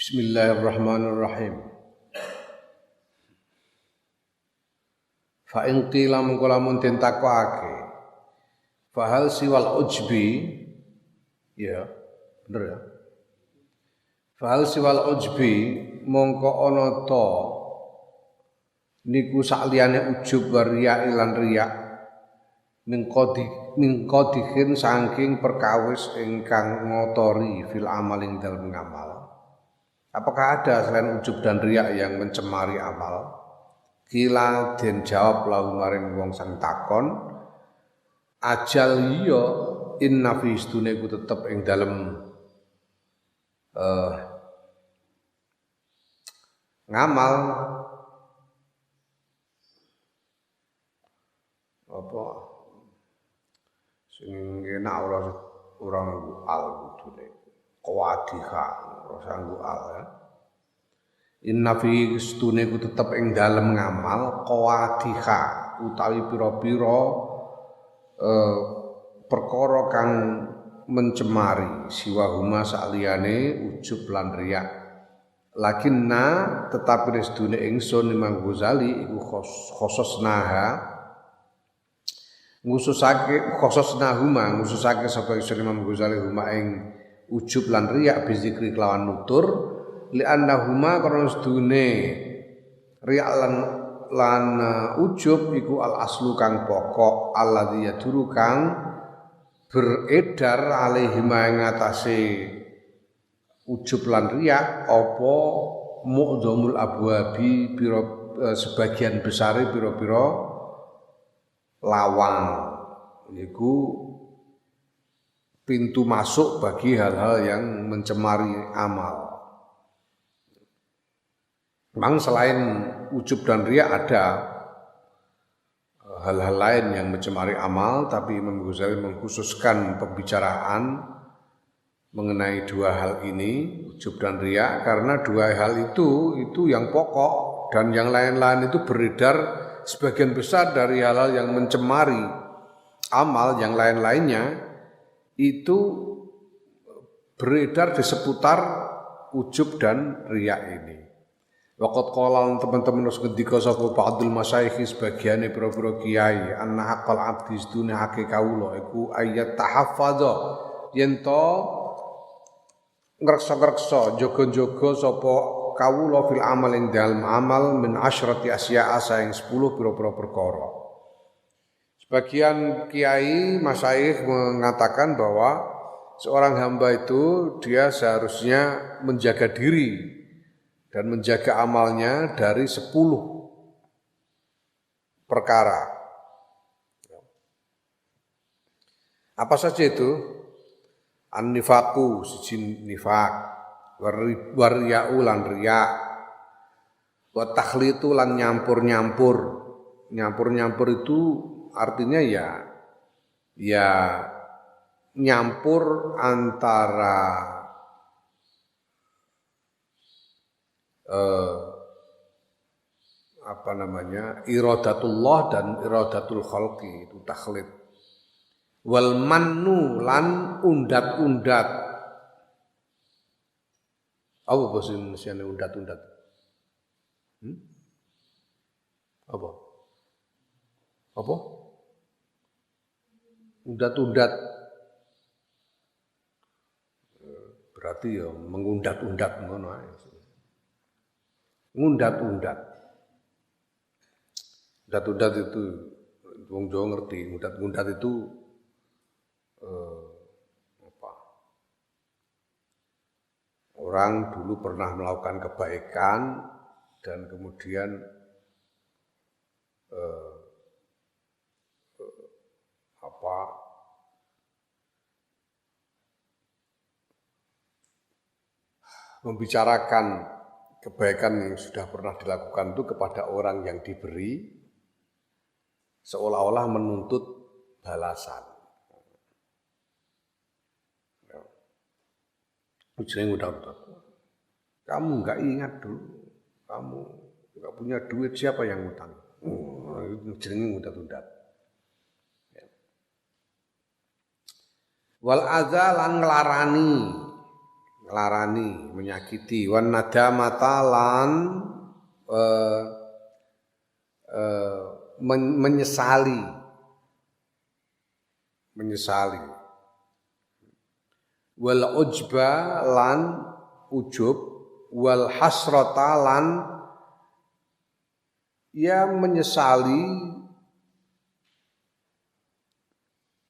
Bismillahirrahmanirrahim. Fa in qila mengko lamun den takokake. Fa hal siwal ujbi ya, bener ya. Fa hal siwal ujbi mongko ana ta niku sakliyane ujub waria lan riya mingkodihin saking perkawis ingkang ngotori fil amal ing dalem ngamal. Apakah ada selain ujub dan riya yang mencemari amal? Kila den jawab lahu maring wong sang takon, ajal iya inna fi istune ku tetep ing dalem ngamal apa sing enak ora nganggo al kudune qawadhiha ora nganggo al ya. Inna fi istune ku tetep ing dalem ngamal qawadhiha utawi pira-pira perkara kang mencemari siwahuma saliyane ujub lan riya. Lakinna tetapi resdune ingsun Imam Ghazali iku ngususake sapa Imam Ghazali huma ing ujub lan riya bizikri kelawan nutur li annahuma karena sedune riya lan ujub iku al aslu kang pokok alladzi yaduru kang beredar alaihi ing atase ujub lan riya apa mu'dzamul abwabi sebagian besare pira-pira lawang iku pintu masuk bagi hal-hal yang mencemari amal. Memang selain ujub dan riya ada hal-hal lain yang mencemari amal, tapi Imam Ghazali mengkhususkan pembicaraan mengenai dua hal ini, ujub dan riya, karena dua hal itu yang pokok dan yang lain-lain itu beredar sebagian besar dari hal-hal yang mencemari amal, yang lain-lainnya itu beredar di seputar ujub dan riya ini. Waqat qala teman-teman wis ngendika sapa ba'dul masyayikh sebagiane pira-pira kiai anna haqqal abdi sedune hake kawula iku ayat tahaffadha yen to ngreksa-ngreksa jaga-jaga sapa kawula fil amal ing dalem amal min asyrati asya'a saing 10 pira-pira perkara. Sebagian kiai masyayikh mengatakan bahwa seorang hamba itu dia seharusnya menjaga diri dan menjaga amalnya dari 10 perkara. Apa saja itu? An-nifaku, siji nifak, warya'u lan riya, wa takhlitu lan nyampur-nyampur. Nyampur-nyampur itu artinya ya nyampur antara iradatullah dan iradatul khalqi, itu takhlid. Wal mannu lan undat-undat. Apa bahasa Indonesiane undat-undat? Apa? Undat-undat. Berarti ya mengundat-undat ngono ae. Ngundat-undat. Undat-undat itu wong Jawa ngerti, undat-undat itu orang dulu pernah melakukan kebaikan dan kemudian membicarakan kebaikan yang sudah pernah dilakukan itu kepada orang yang diberi seolah-olah menuntut balasan. Ujungnya udah. Kamu nggak ingat dulu, kamu nggak punya duit, siapa yang ngutang? Jenenge udat-udat. Wal adza lan nglarani. nglarani, menyakiti, wan nadamata lan menyesali, wal ujba lan ujub, wal hasrata lan ya menyesali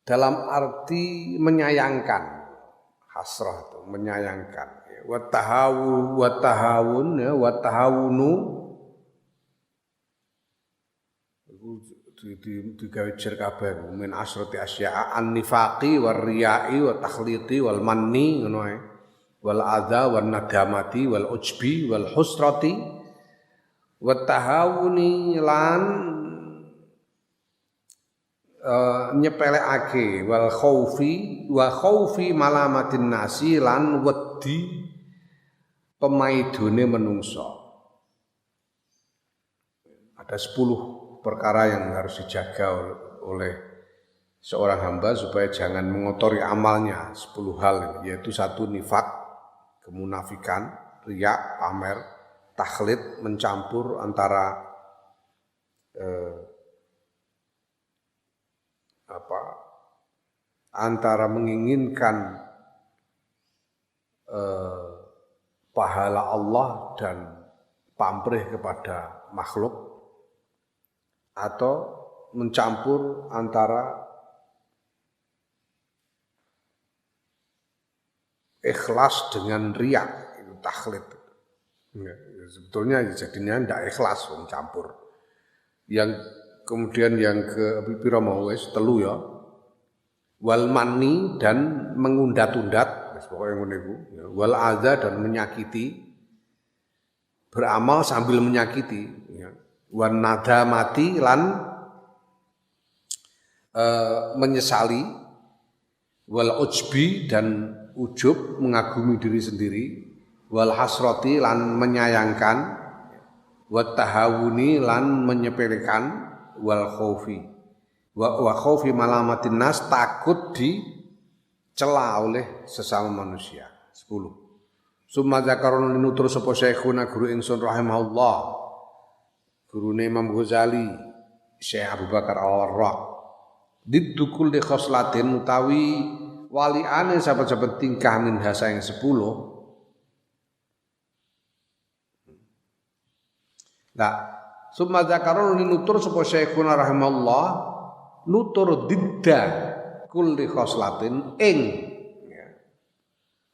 dalam arti menyayangkan. Hasrah itu menyayangkan. Wa tahawunu digawe jer kabeh min asrati asya'a an-nifaqi war riya'i wa takhliti wal manni ngono ae. Wal adza wan nadamati wal ujbi wal husrati wa tahawuni lan nyepelekake wal khaufi malamatin nasi lan wedi pemaidone menungso. Ada 10 perkara yang harus dijaga oleh seorang hamba supaya jangan mengotori amalnya. 10 hal, yaitu 1 nifak, kemunafikan, riya, pamer, takhlid, mencampur antara antara menginginkan pahala Allah dan pamrih kepada makhluk, atau mencampur antara ikhlas dengan riya, itu takhlid. Sebetulnya jadinya tidak ikhlas, mencampur. Yang kemudian yang ke pira mau wis 3 ya. Wal manni dan mengundat-undat, pokoknya ngono iku. Wal adza dan menyakiti, beramal sambil menyakiti, ya. Wan nadamati lan menyesali, wal ujbi dan ujub mengagumi diri sendiri, wal hasrati lan menyayangkan, wat tahawuni lan menyepelekan, wal khaufi wa khaufi malamatin nas, takut dicela oleh sesama manusia. 10. Summa zakarun linutur sapa syekhuna guru ingsun rahimahullah, gurune Imam Ghazali Syekh Abu Bakar Al-Warraq, didukul di khoslatin utawi waliane sahabat-sahabat tingkah min hasa yang 10. Nah, summa zakarun linutur sapa syekhuna rahimahullah, nutur didda kulli khoslatin ing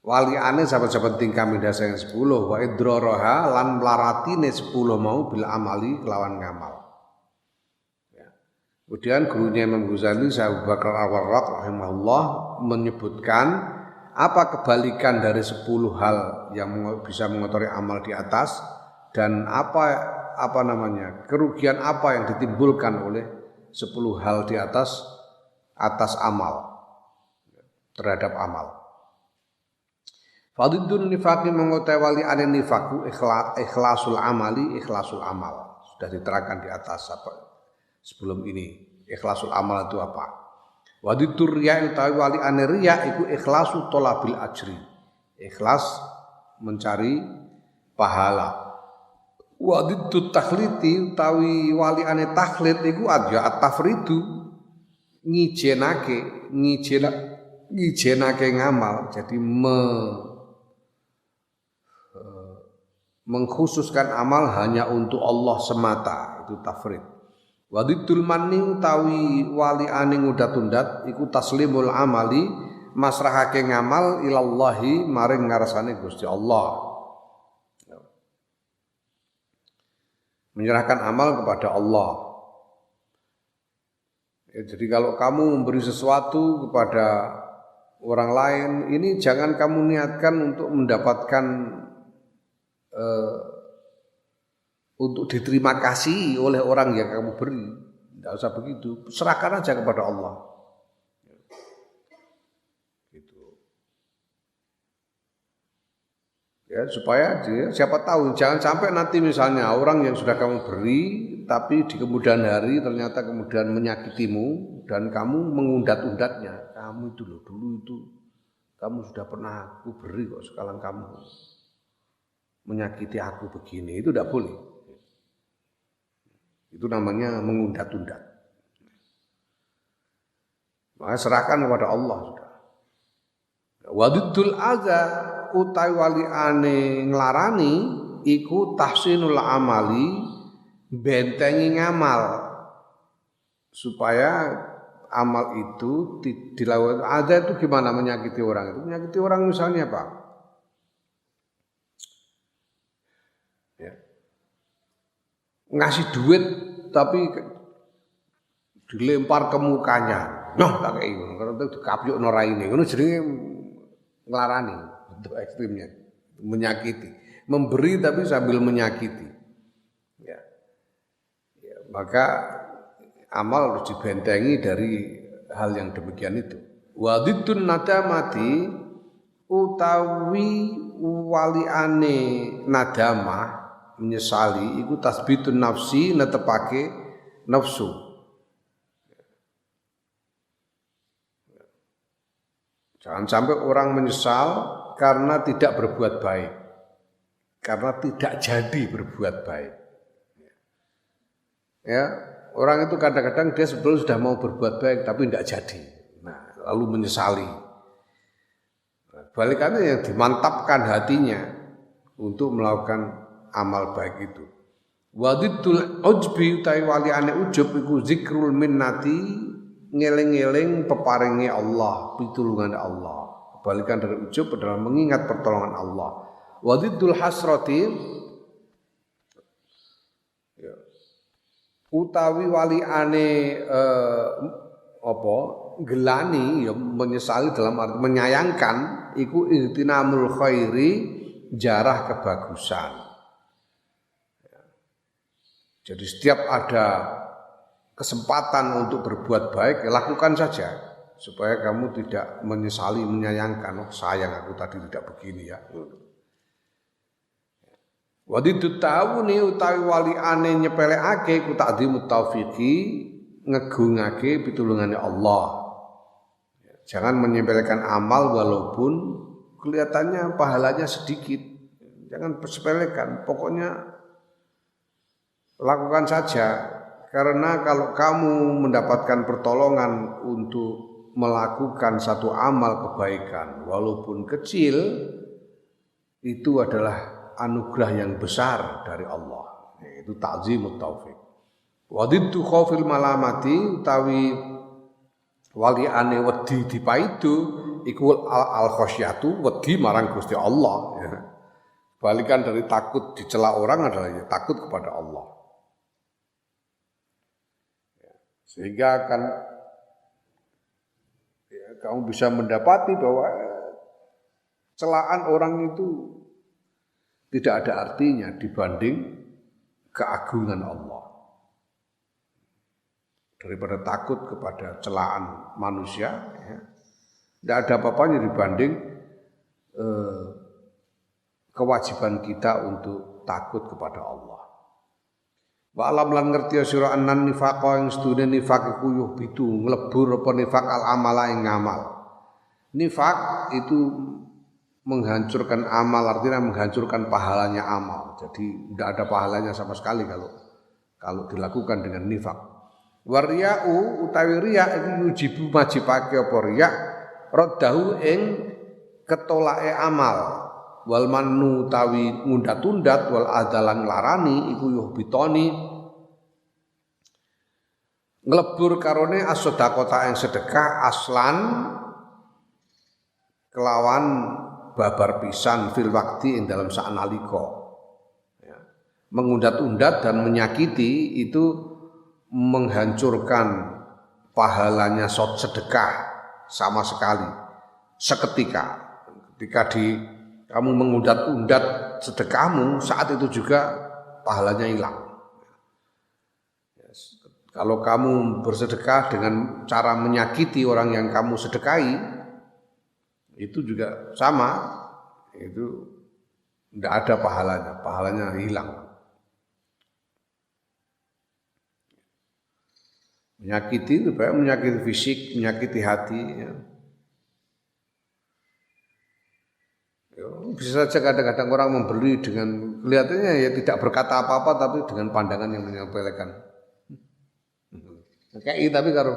waliane sahabat-sahabat tingkah midasa yang 10, wa idraraha lan mlaratine 10 mau bil amali kelawan ngamal. Ya. Kemudian gurunya Imam Ghazali Syekh Abu Bakar Al-Warraq rahimahullah menyebutkan apa kebalikan dari 10 hal yang bisa mengotori amal di atas, dan apa namanya kerugian apa yang ditimbulkan oleh 10 hal di atas amal, terhadap amal. Fadidun nifaqi mengotewali ane nifaku ikhlasul amali, ikhlasul amal. Sudah diterangkan di atas sebelum ini. Ikhlasul amal itu apa? Wadidur riya utawi wali ane riya iku ikhlasu thalabil ajri. Ikhlas mencari pahala. Wadidut takhliti utawi wali ane takhlid iku adya at-tafridu, ngijenake ngamal, jadi mengkhususkan amal hanya untuk Allah semata, itu tafrid. Wadidul manni utawi wali ane ngudat-undat iku taslimul amali, masrahake ngamal ilallahi maring ngarsane Gusti Allah. Menyerahkan amal kepada Allah. Ya, jadi kalau kamu memberi sesuatu kepada orang lain, ini jangan kamu niatkan untuk mendapatkan untuk diterima kasih oleh orang yang kamu beri. Tidak usah begitu, serahkan aja kepada Allah. Ya, supaya siapa tahu, jangan sampai nanti misalnya orang yang sudah kamu beri tapi di kemudian hari ternyata kemudian menyakitimu dan kamu mengundat-undatnya. Kamu itu loh dulu itu Kamu sudah pernah aku beri kok, sekarang kamu menyakiti aku begini, itu tidak boleh. Itu namanya mengundat-undat. Maka serahkan kepada Allah sudah. Wadidul adza utawi waliane nglarani iku tahsinul amali, bentengi ngamal supaya amal itu dilakukan. Ada itu gimana menyakiti orang itu? Menyakiti orang misalnya apa? Ya. Ngasih duit tapi dilempar ke mukanya. Noh, tak kayak gitu. Karena itu dikapiuk noraine. Ngono jenenge nglarani, bentuk ekstrimnya, menyakiti. Memberi tapi sambil menyakiti. Ya. Ya, maka amal harus dibentengi dari hal yang demikian itu. Wadidun nadamati utawi waliane nadamah menyesali iku tasbitun nafsi netepake nafsu. Jangan sampai orang menyesal karena tidak berbuat baik, karena tidak jadi berbuat baik. Ya, orang itu kadang-kadang dia sebelum sudah mau berbuat baik tapi tidak jadi. Nah, lalu menyesali. Balikannya yang dimantapkan hatinya untuk melakukan amal baik itu. Wadidul ujbi utawi waliane ujub iku zikrul minnati, ngeling-eling peparinge Allah, pitulungan Allah. Balikan dari ujub adalah mengingat pertolongan Allah. Wadidul hasrati utawi waliane gelani ya menyesali dalam arti menyayangkan iku ihtinamul khairi, jarah kebagusan. Jadi setiap ada kesempatan untuk berbuat baik, lakukan saja supaya kamu tidak menyesali, menyayangkan, oh sayang aku tadi tidak begini ya. Wadidu tahu nih utawi waliane nyepelekake ku takdimut taufiqi, ngegungake pitulungane Allah. Jangan menyepelekan amal walaupun kelihatannya pahalanya sedikit. Jangan sepelekan, pokoknya lakukan saja. Karena kalau kamu mendapatkan pertolongan untuk melakukan satu amal kebaikan walaupun kecil, itu adalah anugerah yang besar dari Allah, yaitu ta'zimut taufik. Wadiddu khaufil malamati utawi waliane wedi dipaidu iku al khosyatu, wedi marang Gusti Allah. Ya. Balikan dari takut dicela orang adalah ya, takut kepada Allah. Sehingga akan ya, kamu bisa mendapati bahwa celaan orang itu tidak ada artinya dibanding keagungan Allah. Daripada takut kepada celaan manusia, ya, tidak ada apa-apanya dibanding kewajiban kita untuk takut kepada Allah. Wa alam lan ngerti sira anan nifaqa ing sedune nifaq iku yuh bitu nglebur apa nifaq al amala ing ngamal. Nifaq itu menghancurkan amal, artinya menghancurkan pahalanya amal. Jadi tidak ada pahalanya sama sekali kalau dilakukan dengan nifaq. Warya'u utawi riya iku yujibu majibake apa riya raddahu ing ketolake amal. Wal mannu utawi ngundat-undat wal adalan larani iku yuh bitoni nglebur karone as-sedaqata ing sedekah aslan kelawan babar pisan fil wakti ing dalam saanalika. Ya. Mengundat-undat dan menyakiti itu menghancurkan pahalanya sedekah sama sekali seketika. Ketika kamu mengundat-undat sedekahmu, saat itu juga pahalanya hilang. Kalau kamu bersedekah dengan cara menyakiti orang yang kamu sedekahi, itu juga sama, itu tidak ada pahalanya hilang. Menyakiti itu baik menyakiti fisik, menyakiti hati. Ya. bisa saja kadang-kadang orang membeli dengan kelihatannya ya tidak berkata apa-apa tapi dengan pandangan yang menyepelekan. Kayak tapi kalau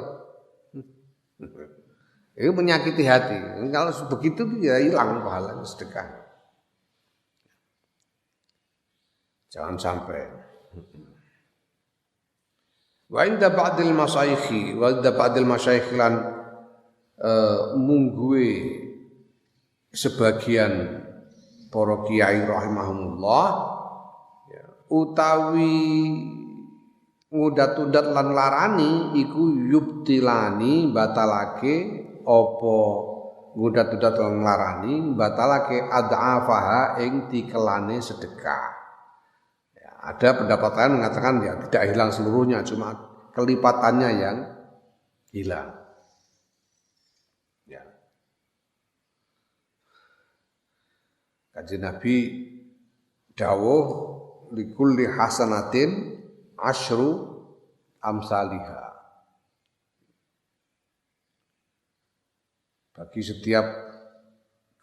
itu menyakiti hati. Kalau begitu ya hilang pahala sedekah. Jangan sampai. Wa inda ba'dil masyayikh lan mungguwe sebagian para kiai rahimahumullah ya, utawi ngudat-udat lan larani iku yubtilani batalake apa ngudat-udat lan larani batalake ad'afaha ing tikelane sedekah. Ya, ada pendapat lain mengatakan ya tidak hilang seluruhnya, cuma kelipatannya yang hilang. Ya. Kanjeng Nabi dawuh likulli hasanatin asyru amsaliha. Bagi setiap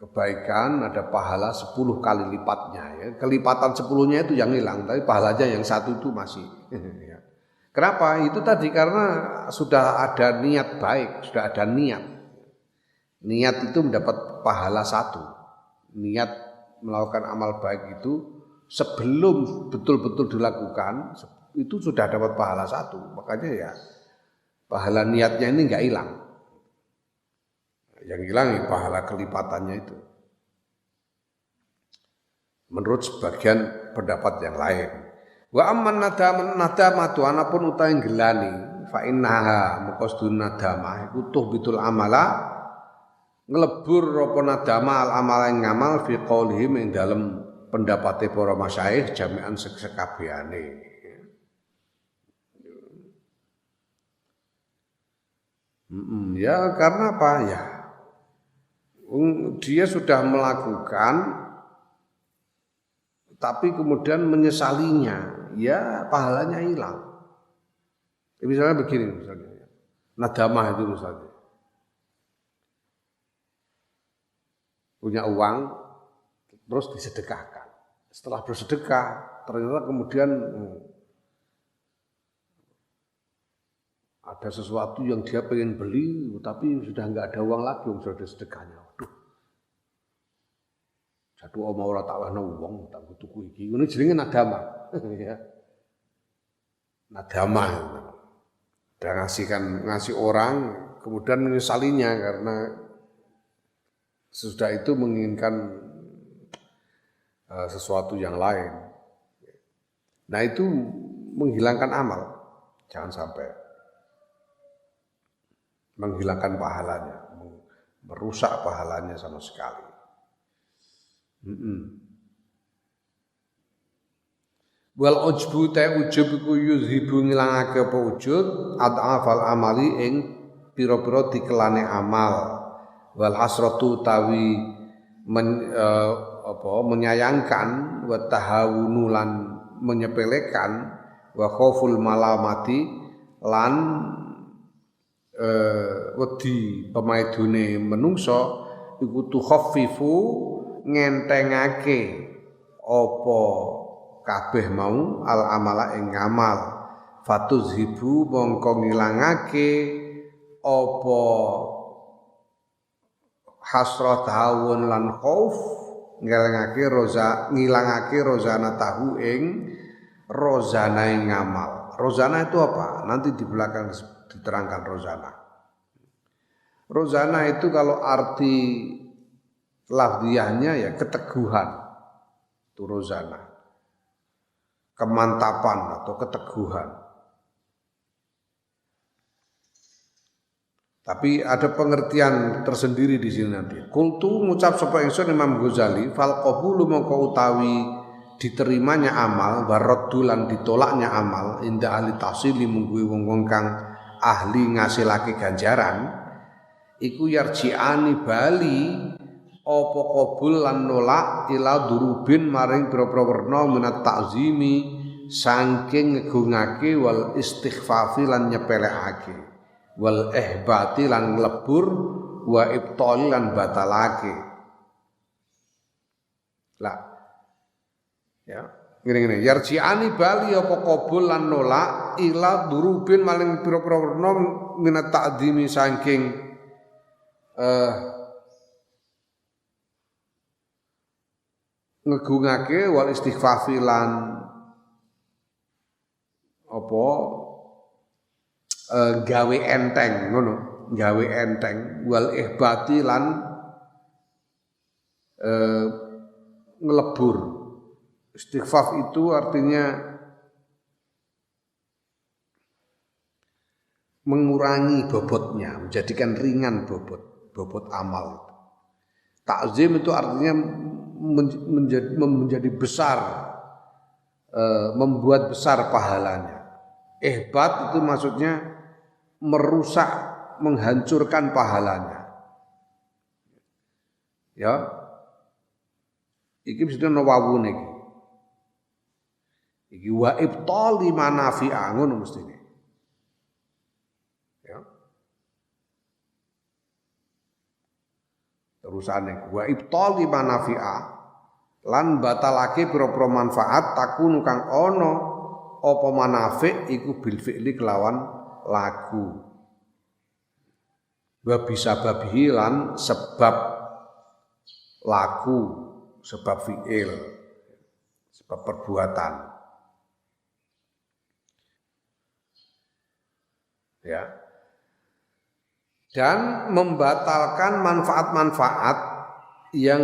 kebaikan ada pahala 10 kali lipatnya ya. Kelipatan 10-nya itu yang hilang, tapi pahalanya yang satu itu masih. Ya. Kenapa? Itu tadi karena sudah ada niat baik, sudah ada niat. Niat itu mendapat pahala 1. Niat melakukan amal baik itu sebelum betul-betul dilakukan itu sudah dapat pahala 1. Makanya ya pahala niatnya ini enggak hilang. Yang hilang ya pahala kelipatannya itu. Menurut sebagian pendapat yang lain. Wa amman nadamatu anapun utahe gelani fa innaha muqasdun nadamah iku tuhbitul amala nglebur apa nadama al amal ing ngamal fi qaulihim ing dalem pendapate para masyayikh jami'an sekabehane. Ya karena apa ya? Dia sudah melakukan tapi kemudian menyesalinya, ya pahalanya hilang. Misalnya begini misalnya. Nadamah itu misalnya. Punya uang terus disedekahkan. Setelah bersedekah ternyata kemudian ada sesuatu yang dia pengen beli tapi sudah enggak ada uang lagi sudah sedekahnya. Waduh. Jatuh omah ora tak wehno wong tak tuku iki. Ngene jenenge nadama. Ya. Nadama. Dan ngasih orang kemudian menyesalinya karena sesudah itu menginginkan sesuatu yang lain. Nah itu menghilangkan amal. Jangan sampai menghilangkan pahalanya, merusak pahalanya sama sekali. Wal ujbu ta ujub iku yuzhibu ngilangake apa ujub ad'afal amali ing pira-pira dikelane amal. Wal hasratu tawi menyayangkan wa tahawunu lan menyepelekan wa khauful malamati lan wedi pemaidune menungso iku tukhaffifu ngentengake apa kabeh mau al amala ing ngamal fatuzhibu mongko ngilangake apa hasrat hawun lan khauf ngilangake rozana tahu ing rozana ing ngamal. Rozana itu apa? Nanti di belakang diterangkan rozana. Rozana itu kalau arti lafziahnya ya keteguhan. Itu rozana. Kemantapan atau keteguhan. Tapi ada pengertian tersendiri di sini nanti. Kultu ngucap sapa ingsun Imam Ghazali fal qabulu mongko utawi diterimanya amal waraddu lan ditolaknya amal inda ahli tahsili mungguwi wong-wong kang ahli ngasilake ganjaran iku yarji'ani bali apa qabul lan nolak ila durubin maring pira-pira werna minat ta'zimi saking ngegungake wal istighfafi lan nyepelekake wal ihbati lan nglebur wa ibtal lan batalake. Lah, ya. Ngene-ngene, yarji'ani bali apa qabul lan nolak ila durubin maling pira-pira nom minat ta'dhimi saking ngegungake wal istighfafi lan apa gawe enteng ngono, gawe enteng wal ihbati lan ngelebur. Istighfaf itu artinya mengurangi bobotnya, menjadikan ringan bobot amal itu. Takzim itu artinya menjadi besar, membuat besar pahalanya. Ihbat itu maksudnya merusak, menghancurkan pahalanya. Ya, iki mesti nawawu niki. Iki wa ibtali manafi'a ngono mestine. Ya. Terusane wa ibtali manafi'a lan batalake pira-pira manfaat takunu kang ana apa manafi' iku bil fi'li kelawan laku. Wa bisa babihi lan sebab laku, sebab fi'il, sebab perbuatan. Ya. Dan membatalkan manfaat-manfaat yang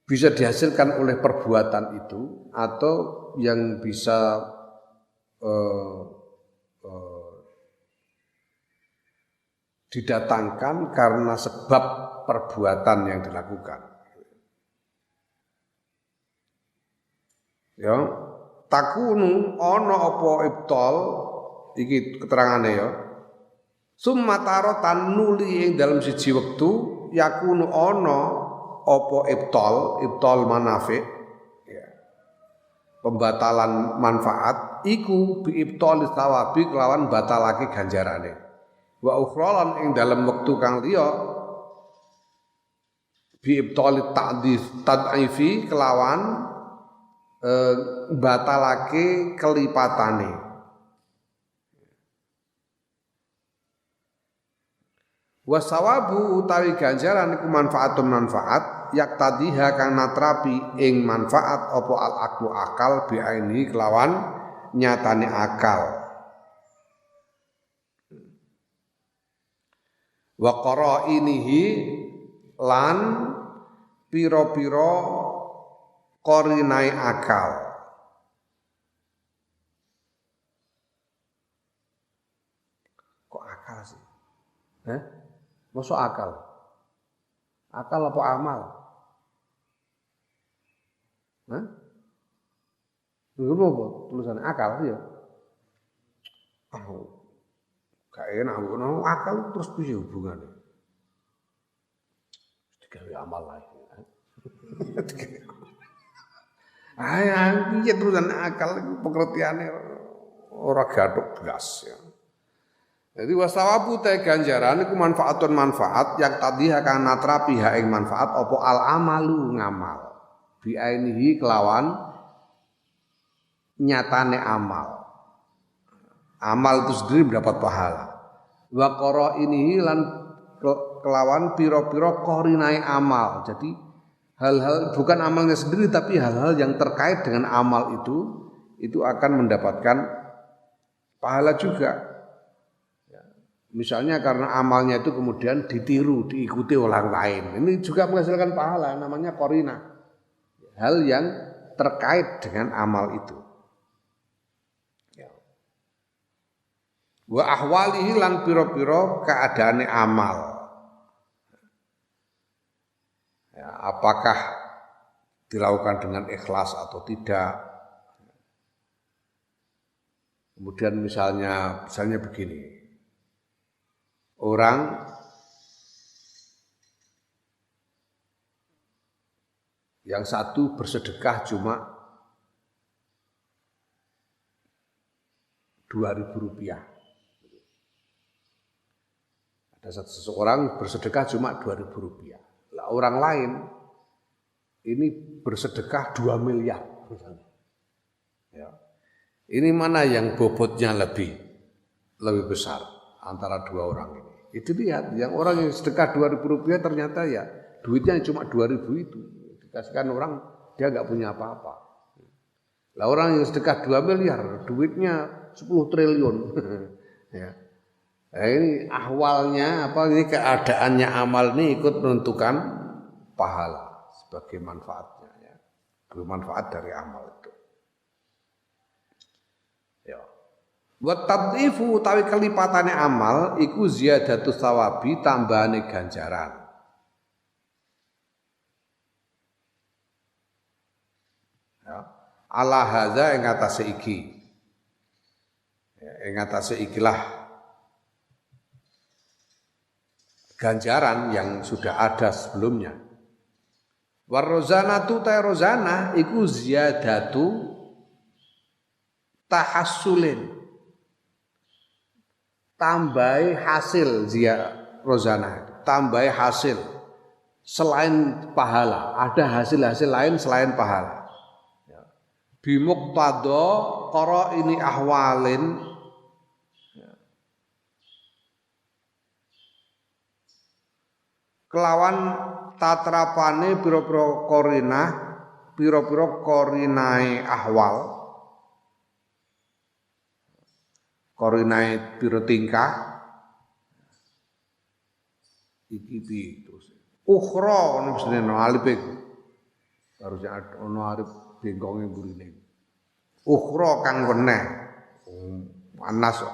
bisa dihasilkan oleh perbuatan itu atau yang bisa didatangkan karena sebab perbuatan yang dilakukan. Ya, takunu ana apa ibtal iki keterangane ya. Summataro tanuli ing dalam siji wektu yakunu ana apa ibtal manafi ya. Pembatalan manfaat iku bi ibtal thawabi kelawan batalake ganjarane. Wa ukhralan ing dalam wektu kang liya bi ibtal tad'ifi kelawan batalake kelipatane. Wasawabu utawi ganjaran iku manfaatun manfaat yak tadiha kang natrapi ing manfaat apa al aklu akal biaini kelawan nyatane akal. Wa qarainihi lan pira-pira qarinai akal. Kok akal sih? Masuk akal. Akal apa amal? Itu apa? Tulisannya akal ya. Gak enak akal terus piye hubungannya? Digawe amal lagi. Iya terusan akal pengertiannya ora gathuk blas ya. Jadi wasawabu ta ganjaran iku manfaatun manfaat yang tadi akan natrapi ing manfaat apa al amalu ngamal bi ainihi kelawan nyatane amal. Amal itu sendiri mendapat pahala. Wa qara ini lan kelawan pira-pira qarinai amal. Jadi hal-hal bukan amalnya sendiri tapi hal-hal yang terkait dengan amal itu akan mendapatkan pahala juga. Misalnya karena amalnya itu kemudian ditiru, diikuti orang lain. Ini juga menghasilkan pahala, namanya qorina. Hal yang terkait dengan amal itu. Wa ahwalihi lan pira-pira keadaane amal. Ya, apakah dilakukan dengan ikhlas atau tidak? Kemudian misalnya begini. Orang yang satu bersedekah cuma Rp2.000. Ada seseorang bersedekah cuma Rp2.000. Lah orang lain ini bersedekah 2 miliar. Ya. Ini mana yang bobotnya lebih besar antara dua orang ini. Itu lihat, yang orang yang sedekah 2.000 rupiah ternyata ya duitnya cuma 2.000 itu. Dikasihkan orang, dia nggak punya apa-apa. Lah orang yang sedekah 2 miliar, duitnya 10 triliun. Ya. Nah, ini ahwalnya, ini keadaannya amal ini ikut menentukan pahala sebagai manfaatnya. Ya. Bermanfaat dari amal itu. Ya. Wa tadhifu utawi kelipatane amal iku ziyadatus thawabi tambahane ganjaran. Ya. Ala hadza ing atase iki. Ya, ing atase ikilah ganjaran yang sudah ada sebelumnya. War rozanatu ta rozana iku ziyadatu tahassulin. Tambahi hasil rozana, tambahi hasil selain pahala, ada hasil-hasil lain selain pahala. Bimuqtada qara ini ahwalin kelawan tatrapane pira-pira korinah, pira-pira korinae ahwal, korinae pira tingkah iki piye terus ukhra ono mestine ono alif iku harusnya ono alif bengkonge burine ukhra kang weneh anas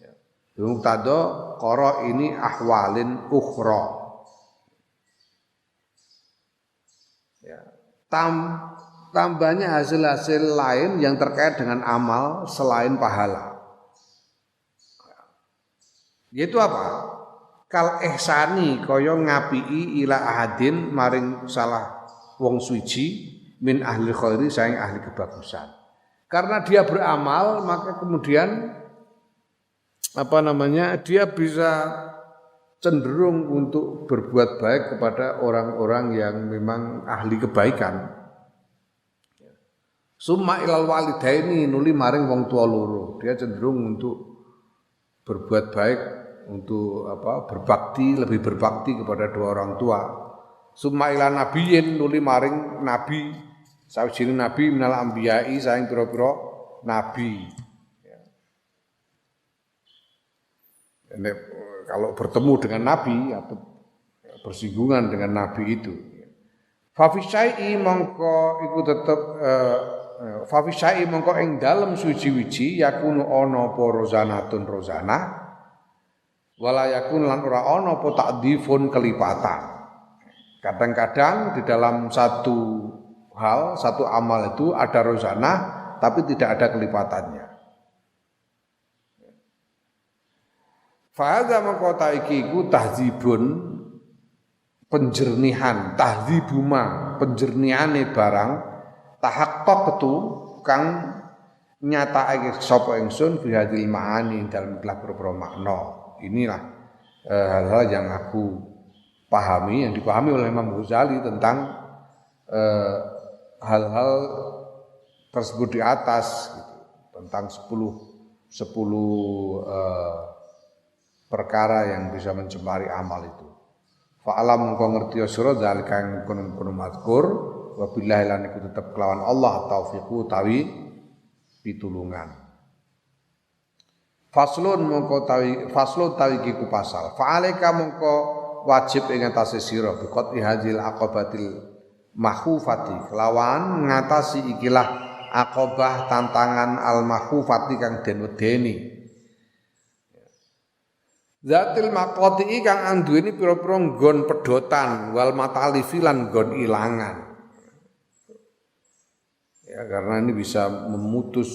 ya muqtada qara ini ahwalin ukhra. Tambahnya hasil-hasil lain yang terkait dengan amal selain pahala. Yaitu apa? Kal ihsani kaya ngapii ila ahadin maring salah wong suci min ahli khairi saing ahli kebagusan. Karena dia beramal maka kemudian dia bisa cenderung untuk berbuat baik kepada orang-orang yang memang ahli kebaikan. Summa ilal walidaini nuli maring wong tua loro. Dia cenderung untuk berbuat baik, untuk berbakti, lebih berbakti kepada dua orang tua. Summa ilal nabiyyin nuli maring nabi, sawijine nabi minal anbiya'i saing pira-pira nabi. Kalau bertemu dengan Nabi atau bersinggungan dengan Nabi itu, fafisyai mongko iku tetep fafisyai mongko ing dalem suci-wiji yakunu ana apa rozanatun rozana wala yakun lan ora ana apa takdifun kelipatan. Kadang-kadang di dalam satu hal, satu amal itu ada rozana tapi tidak ada kelipatannya. Fa'adha mengkota ikiku tahzibun penjernihan, tahzibuma penjernihane barang tahaqqaq tu kang nyatakake sapa ingsun fi hadil ma'ani dalam beberapa makna. Inilah hal-hal yang aku pahami, yang dipahami oleh Imam Ghazali tentang hal-hal tersebut di atas gitu, tentang 10 perkara yang bisa mencemari amal itu. Fa'alam mengko ngerti sira zalika yang kono mazkur wa billahi lan iku tetep kelawan Allah taufiqu tawi pitulungan. Faslun tawi iku pasal. Fa'alaika mengko wajib ing atase sira biqat ihadzil aqabatil mahufati kelawan ngatasi ikilah aqabah tantangan al mahufati kang den wedeni. Zatil maqati kang anduweni pira-pira nggon pedotan wal matalifi lan nggon ilangan. Ya karena ini bisa memutus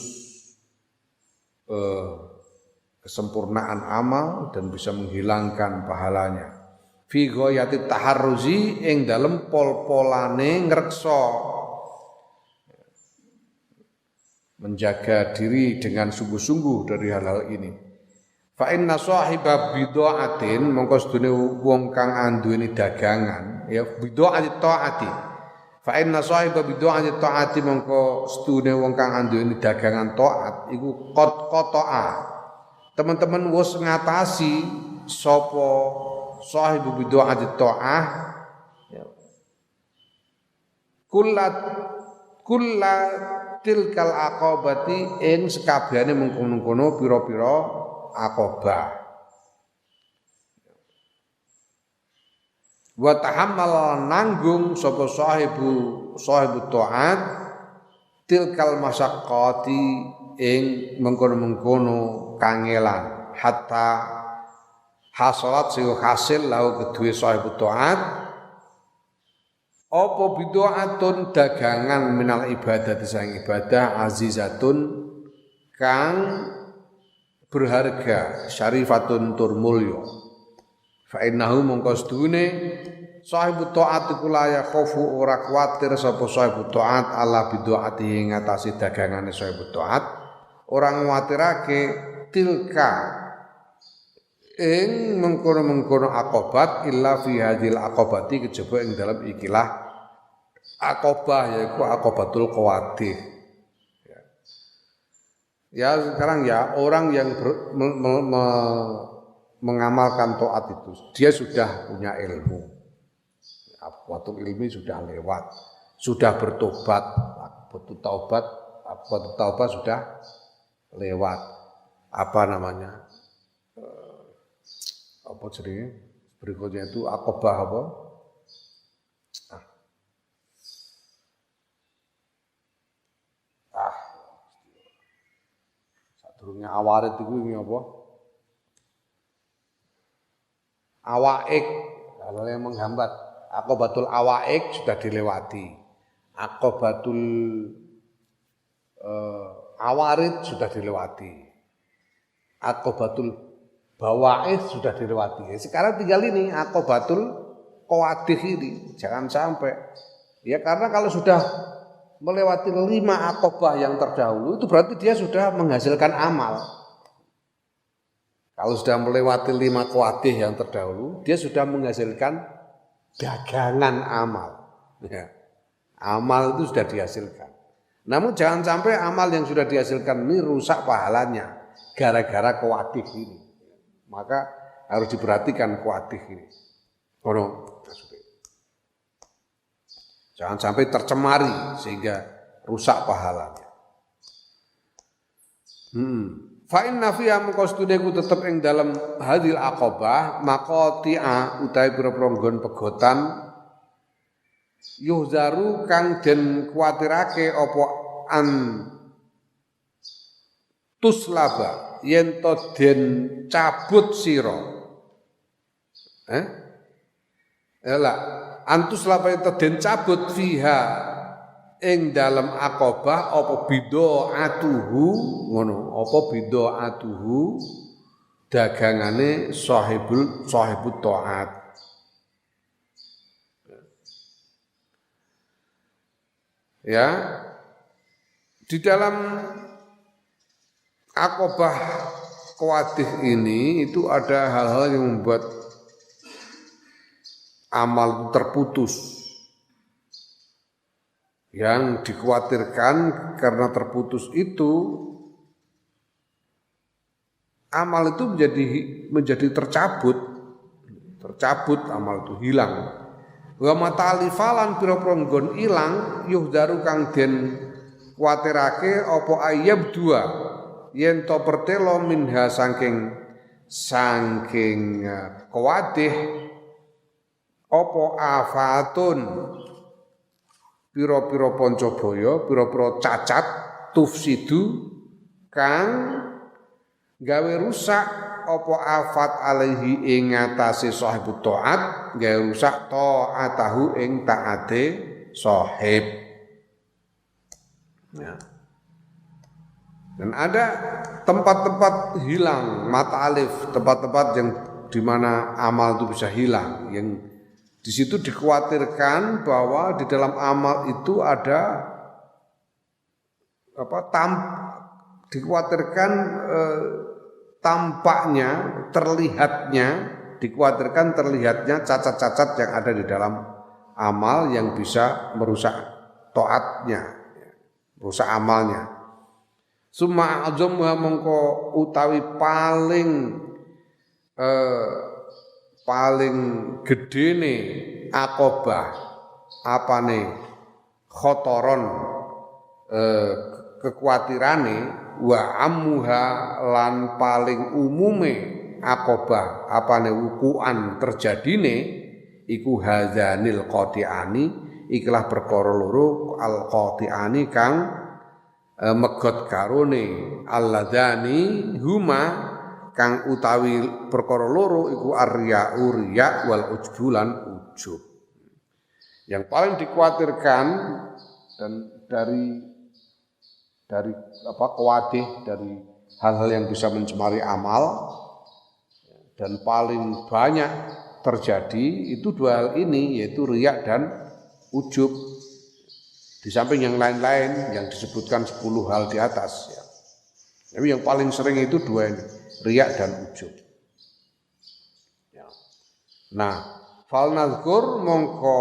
kesempurnaan amal dan bisa menghilangkan pahalanya. Fi ghayati taharruzi ing dalem pol-polane ngreksa menjaga diri dengan sungguh-sungguh dari hal-hal ini. Fa inna sahiba bid'atin mongko sedune wong kang anduweni dagangan ya bid'ati taati Fa inna sahiba bid'ati ta'ati mongko stune wong kang anduweni dagangan taat iku qata'a. Teman-teman wis ngatasi sapa sahibu bid'ati ta'ah kullat tilkal aqabati ing sekabehane mengkono-kono pira-pira aqabah. Wa tahammal nanggung sapa sahibu taat tilkal masyaqqati ing mengkono-mengkono kangelan hatta hasalat sing hasil lahu kedue sahibu taat apa bid'atun dagangan minal ibadah sang ibadah azizatun kang berharga syarifatun tur mulya. Fa innahu mongko sedune sahibu taat iku la yakhafu ora kuwatir sapa sahibu taat ala bid'ati ngatasi dagangane sahibu taat ora nguwatirake tilka ing mengkono-mengkono aqobat illa fi hadhil aqobati kejaba ing dalam ikilah aqobah yaiku aqobatul qawadih. Ya sekarang ya orang yang mengamalkan taat itu dia sudah punya ilmu, waktu ilmi sudah lewat, sudah bertobat, waktu taubat sudah lewat, apa namanya, apa jenenge berikutnya itu aqobah apa? Sadurunge awarid itu ini apa? Awaik, kalau yang menghambat, aqobatul awaik sudah dilewati, aqobatul awarid sudah dilewati, aqobatul bawa'is sudah dilewati. Sekarang tinggal ini aqobatul qawadih ini, jangan sampai. Ya karena kalau sudah melewati 5 aqobah yang terdahulu itu berarti dia sudah menghasilkan amal. Kalau sudah melewati 5 qawadih yang terdahulu, dia sudah menghasilkan dagangan amal. Ya. Amal itu sudah dihasilkan. Namun jangan sampai amal yang sudah dihasilkan ini rusak pahalanya gara-gara qawadih ini. Maka harus diperhatikan qawadih ini. Jangan sampai tercemari sehingga rusak pahalanya. Fa inna fiha maqastune ku tetep ing dalam hadil aqabah maqati'a utawi pira-pira nggon pegotan yuhzaru kang den kuwatirake apa an tuslaba yen to den cabut sira antus lapa yen to den cabut fiha ing dalam aqobah apa bid'atuhu ngono apa bid'atuhu dagangane sahibut taat ya di dalam aqobah qawadih ini itu ada hal-hal yang membuat amal terputus. Yang dikhawatirkan karena terputus itu amal itu menjadi tercabut amal itu hilang. Wa matalifalan pira-pira nggon ilang yuhdaru kang den kuwatirake apa ayab dua yen to pertelo minha saking qawadih apa afatun pira-pira pancabaya, pira-pira cacat tufsidu kang gawe rusak apa afat alaihi ing ngatasé sahibut taat, gawe rusak taatahu ing taate sahib. Ya. Dan ada tempat-tempat hilang mata alif, tempat-tempat yang di mana amal itu bisa hilang, yang di situ dikhawatirkan bahwa di dalam amal itu ada dikhawatirkan tampaknya, terlihatnya cacat-cacat yang ada di dalam amal yang bisa merusak taatnya, merusak amalnya. Summa azamha mongko utawi paling gedene akobah apane khotoron kekuatirane wa ammuha lan paling umume akobah apane wukuan terjadine iku hadzanil qati'ani ikhlah perkara loro al qati'ani kang megot karone alladzani huma kang utawi perkara loro iku riya wal ujbulan ujub. Yang paling dikhawatirkan dan dari kuwadih dari hal-hal yang bisa mencemari amal dan paling banyak terjadi itu dua hal ini, yaitu riya dan ujub. Di samping yang lain-lain yang disebutkan 10 hal di atas ya. Tapi yang paling sering itu dua ini, riya dan ujub. Ya. Nah, fal nazkur mongko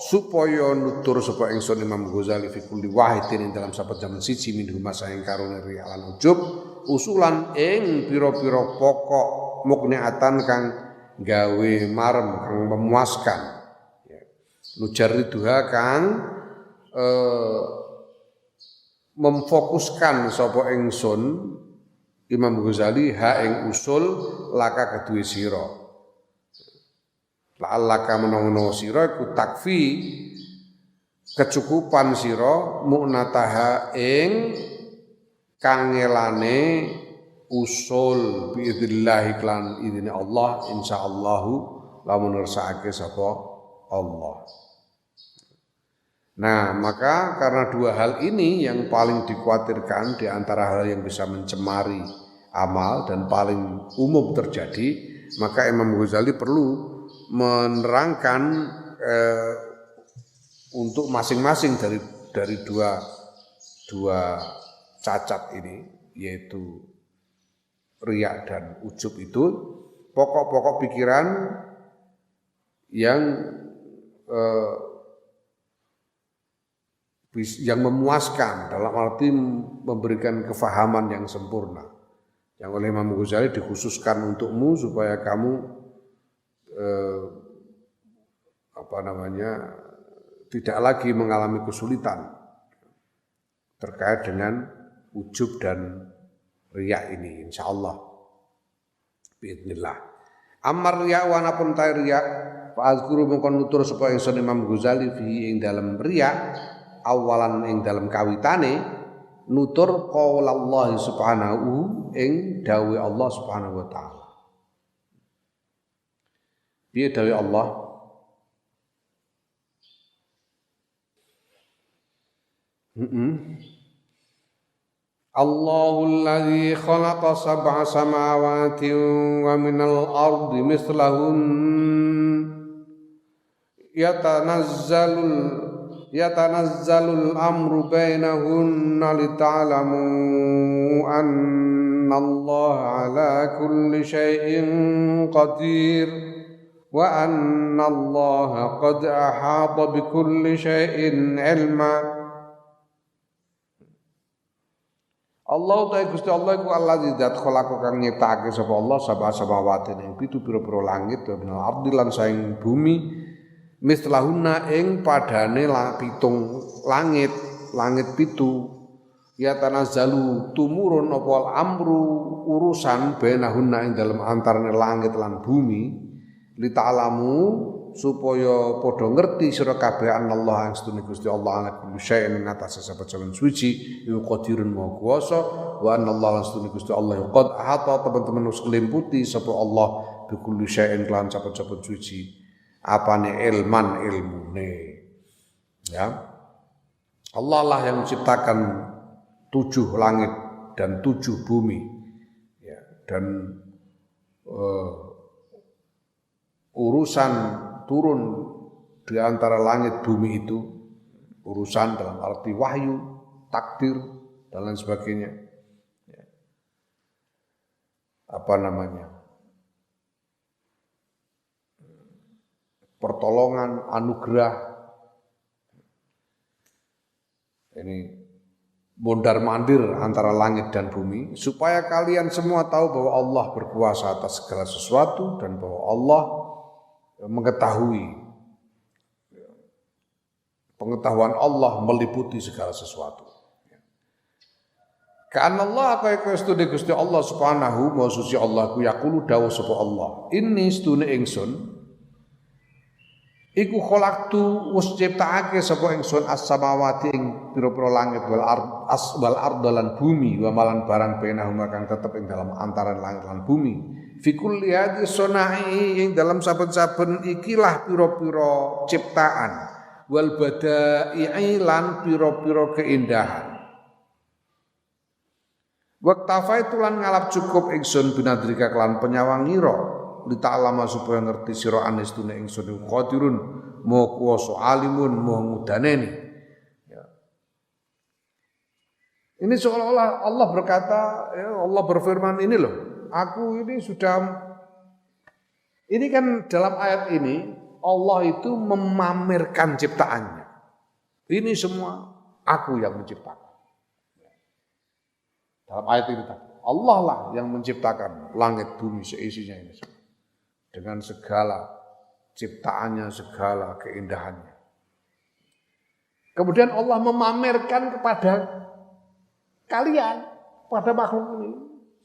supaya nutur sapa ingsun Imam Ghazali fi kulli wahidin ing dalam saben jaman siji minhu masaing karone riya lan ujub usulan ing pira-pira pokok mukniatan kang gawe marem kang memuaskan. Ya. Nujarriduha kang memfokuskan sapa ingsun Imam Ghazali ha ing usul laka kedue sira. La'allaka menawa sira iku takfi kecukupan sira mu'nataha ing kangelane usul biidznillah iklan idine Allah insyaallah lamun ngersakake sapa Allah. Nah, maka karena dua hal ini yang paling dikhawatirkan di antara hal yang bisa mencemari amal dan paling umum terjadi, maka Imam Ghazali perlu menerangkan untuk masing-masing dari dua cacat ini, yaitu riya dan ujub itu pokok-pokok pikiran yang memuaskan dalam arti memberikan kefahaman yang sempurna yang oleh Imam Ghazali dikhususkan untukmu supaya kamu tidak lagi mengalami kesulitan terkait dengan ujub dan riya ini insyaallah biidznillah. Amar riya wa napun ta riya fa azkuru mongkon nutur supaya ingsun Imam Ghazali fi ing dalam riya awalan ing dalam kawitane nutur qaulullah subhanahu ing dawuh Allah subhanahu wa taala. Piye dawuh Allah? Allahul ladzi khalaqa sab'a samawati wa minal ardi mislahun yatanazzalul amru bainahunna lita'lamu anna Allah ala kulli syai'in qadir wa anna Allah qad ahata bi kulli syai'in ilma. Allah ta Gusti Allah iku allazi zat khalaqa kang nyiptakake sapa Allah sab'a samawati ing pitu pira-pira langit wa minal ardi lan saing bumi mislahunna ing padane pitung langit pitu ya tanazzalu tumurun apa amru urusan bainahunna ing dalem antarane langit lan bumi li ta'lamu supaya padha ngerti sira kabeh Allah astune Gusti Allah ala kulli syai'in ing atase saben suci iku qadirun maha kuwasa wa anallahu astune Gusti Allah qad ahata teman-teman wis nglimputi sapa Allah bi kulli syai'in lan saben suci apane ilman ilmune ya. Allah lah yang menciptakan 7 langit dan 7 bumi ya, dan urusan turun di antara langit bumi itu urusan dalam arti wahyu, takdir dan lain sebagainya. Pertolongan, anugerah ini mondar-mandir antara langit dan bumi, supaya kalian semua tahu bahwa Allah berkuasa atas segala sesuatu dan bahwa Allah mengetahui, pengetahuan Allah meliputi segala sesuatu. Karena Allah kaya studi Gusti Allah Subhanahu wa suci Allah ku yaqulu dawuh sapa Allah. Inni stune ingsun iku khalaqtu wis ciptakake sapa ingsun as-samawati ing pira-pira langit wal ardalan bumi wa malan barang bainahuma kang tetep ing dalam antaran langit lan bumi. Fi kulli hadhi sunai ing dalam saben-saben ikilah pira-pira ciptaan wal badai lan pira-pira keindahan. Waktafai tulan ngalap cukup ingsun binadrika kelan penyawangira li ta'lama supaya ngerti sira anistune ingsun qadirun maha kuwasa alimun maha ngudaneni. Ya. Ini seolah-olah Allah berkata, ya Allah berfirman ini loh, aku ini sudah, ini kan dalam ayat ini Allah itu memamerkan ciptaannya. Ini semua aku yang menciptakan. Dalam ayat ini tadi, Allah lah yang menciptakan langit bumi seisinya ini semua. Dengan segala ciptaannya, segala keindahannya. Kemudian Allah memamerkan kepada kalian, pada makhluk ini.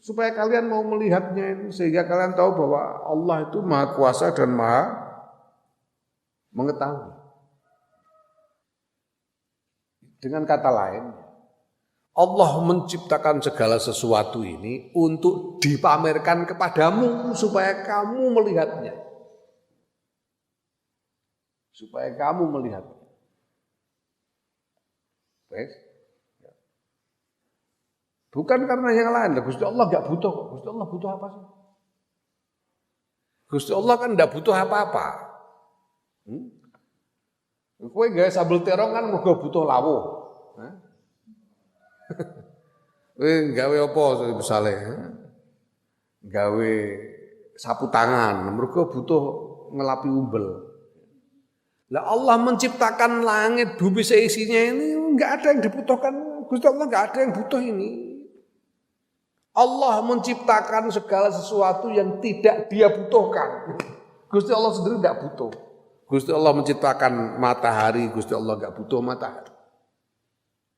Supaya kalian mau melihatnya ini, sehingga kalian tahu bahwa Allah itu maha kuasa dan maha mengetahui. Dengan kata lain, Allah menciptakan segala sesuatu ini untuk dipamerkan kepadamu supaya kamu melihatnya. Supaya kamu melihatnya. Baik. Bukan karena yang lain. Gusti Allah enggak butuh kok. Gusti Allah butuh apa sih? Gusti Allah kan enggak butuh apa-apa. Kowe gawe sambel terong kan mergo butuh lawuh. Gawe apa misalnya? Gawe sapu tangan, mergo butuh ngelapi umbel. Lah Allah menciptakan langit bumi seisinya ini enggak ada yang dibutuhkan. Gusti Allah enggak ada yang butuh ini. Allah menciptakan segala sesuatu yang tidak dia butuhkan. Gusti Allah sendiri enggak butuh. Gusti Allah menciptakan matahari, Gusti Allah enggak butuh matahari.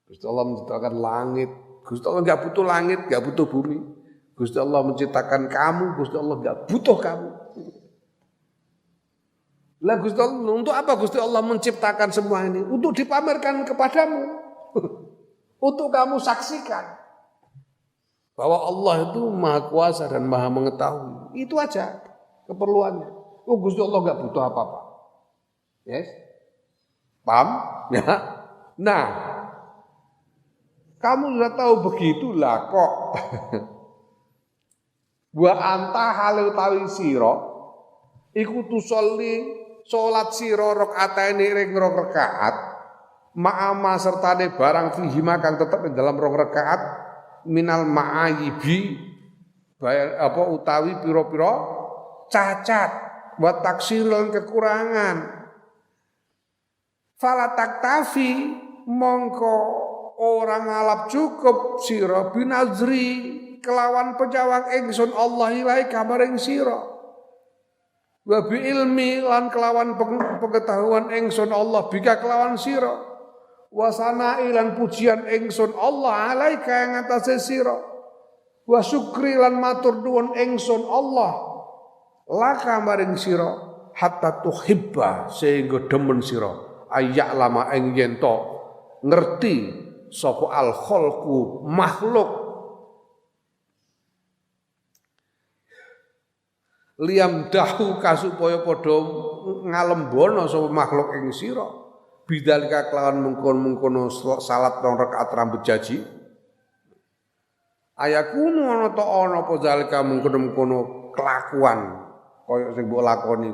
Gusti Allah menciptakan langit, Gusti Allah enggak butuh langit, enggak butuh bumi. Gusti Allah menciptakan kamu, Gusti Allah enggak butuh kamu. Lah Gusti Allah, untuk apa Gusti Allah menciptakan semua ini? Untuk dipamerkan kepadamu. Untuk kamu saksikan bahwa Allah itu maha kuasa dan maha mengetahui. Itu aja keperluannya. Oh Gusti Allah enggak butuh apa-apa. Yes? Paham? Ya. Nah, kamu sudah tahu begitulah kok. Wa anta halu tawi sira iku tusolli salat sira rakaataini ring rong rakaat ma'ama sertane barang fihi kang tetep ing dalam rong rakaat minal ma'ayibi apa utawi pira-pira cacat wa taksirul kekurangan fala taktafi mongko orang ngalap cukup sira binazri kelawan pejawang ingsun Allah ilahi kamaring sira wa bi ilmi lan kelawan pengetahuan ingsun Allah bika kelawan sira wa sana'i lan pujian ingsun Allah alaika yang atase sira wa syukri lan matur nuwun ingsun Allah laka maring sira hatta tuhibba sehingga demen sira ayak lama ing yen to ngerti sapa al khalqu makhluk liam dahu kasupaya padha ngalembono sapa makhluk ing sira bidalika kelawan mengkon-mengkono salat rong rakaat rambut jaji ayakunu ana ta ana apa zalika mengkono-mengkono kelakuan kaya sing mbok lakoni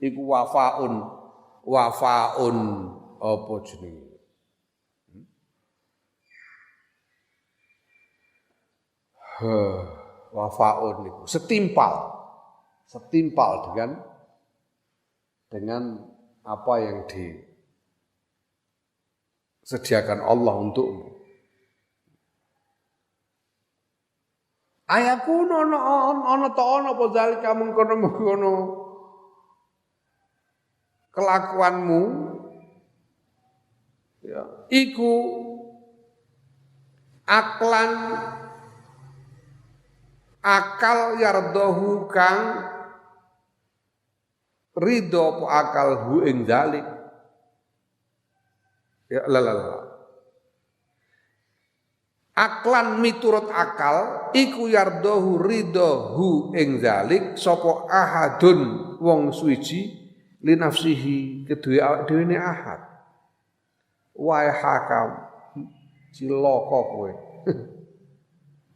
iku wafaun apa jenenge wafaun niku setimpal dengan apa yang sediakan Allah untukmu. Ayaku ana ta ana apa zalika mengkono kelakuanmu ya iku akal yardahu kang ridho apa akal hu ing zalik ya aklan miturut akal iku yardahu ridho ing zalik sapa ahadun wong suwiji li nafsihi kedue awake dhewe ne ahad wae hakam cilaka kowe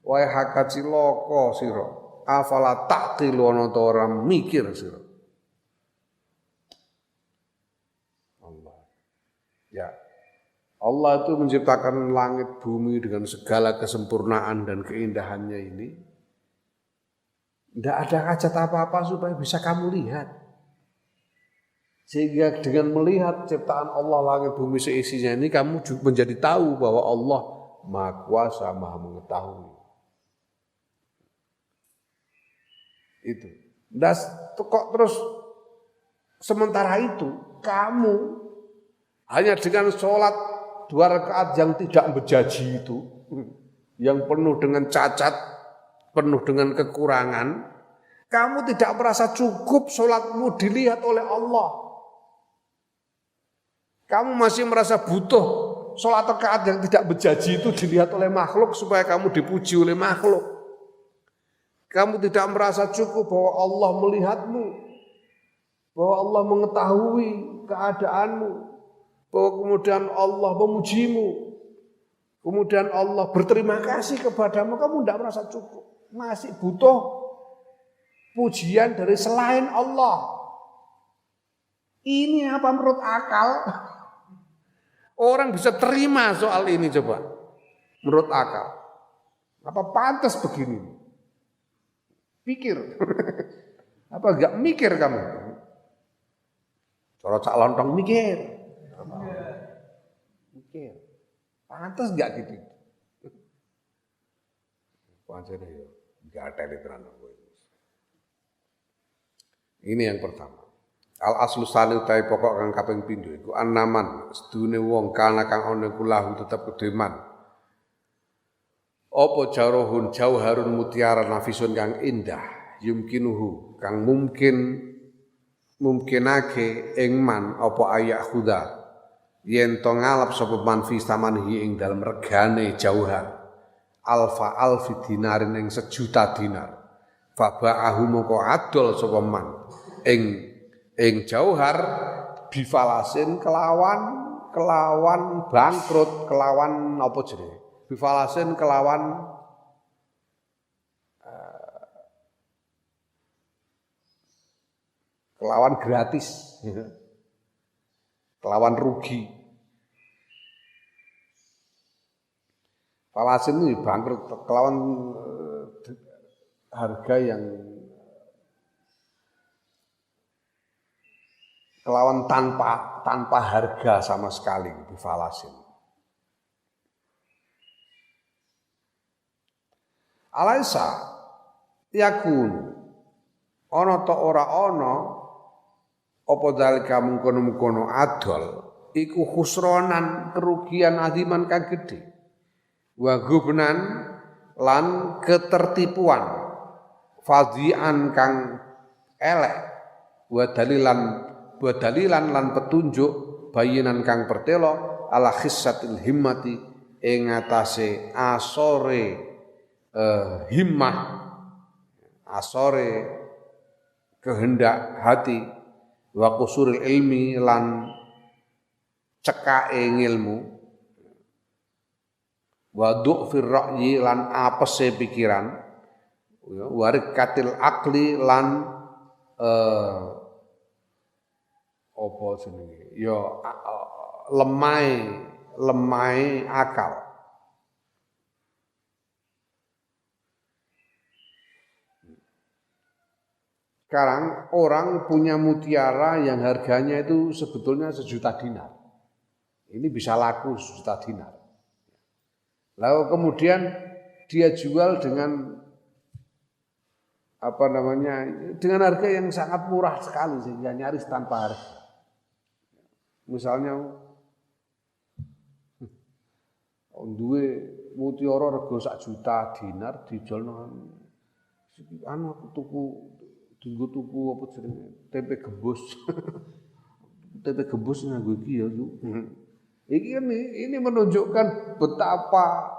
wae haka cilaka sira afala taqilu ana ta ora mikir sira Allah ya Allah itu menciptakan langit bumi dengan segala kesempurnaan dan keindahannya ini. Tidak ada hajat apa-apa supaya bisa kamu lihat. Sehingga dengan melihat ciptaan Allah langit bumi seisinya ini, kamu juga menjadi tahu bahwa Allah Maha Kuasa, Maha Mengetahui. Itu. Dan kok terus sementara itu, kamu hanya dengan sholat 2 rakaat yang tidak berjaji itu, yang penuh dengan cacat, penuh dengan kekurangan, kamu tidak merasa cukup sholatmu dilihat oleh Allah. Kamu masih merasa butuh sholat rakaat yang tidak berjaji itu dilihat oleh makhluk supaya kamu dipuji oleh makhluk. Kamu tidak merasa cukup bahwa Allah melihatmu, bahwa Allah mengetahui keadaanmu, bahwa kemudian Allah memujimu, kemudian Allah berterima kasih kepadamu, kamu tidak merasa cukup. Masih butuh pujian dari selain Allah. Ini apa menurut akal? Orang bisa terima soal ini coba. Menurut akal. Apa pantas begini? Pikir. Apa enggak mikir kamu? Cara cak lontong mikir. Mikir. Pantas enggak gitu? Pancene ya enggak ada literan. Ini yang pertama. Al aslu salih utai pokok kang kaping pindho iku anaman sedune wong kana kang ana iku lahu tetep kedeman. Apa jarohun jauharun mutiara nafisun kang indah yumkinuhu kang mungkinake ing man apa ayak khuda yen to ngalap sapa man fi samanhi ing dalem regane jauhar alfa alfi dinarin ing 1 juta dinar fa ba'ahu moko adol sapa man ing jauhar bifalasin kelawan bangkrut kelawan apa jenenge bifalasin kelawan gratis kelawan rugi falasin ini bangkrut kelawan harga yang kelawan tanpa harga sama sekali bifalasin. Alaisa yakun ana ta ora ana apa dalika mungkono-mungkono adol iku khusronan kerugian aziman kang gedhe wa gubnan lan ketertipuan fadhian kang elek wa dalilan lan petunjuk bayinan kang pertelo ala khissatil himmati ing atase asore himmah asore kehendak hati wa qusuril ilmi lan cekake ngilmu wa du'fir ra'yi lan apese pikiran warikatil akli lan apa jenenge ya lemai akal. Sekarang orang punya mutiara yang harganya itu sebetulnya 1 juta dinar. Ini bisa laku 1 juta dinar. Lalu kemudian dia jual dengan dengan harga yang sangat murah sekali sehingga nyaris tanpa harga. Misalnya duwe mutiara rega 1 juta dinar dijual nang tuku apa jenenge tempe gembus. Tempe gembus nganggo iki ya, Iki kan ini menunjukkan betapa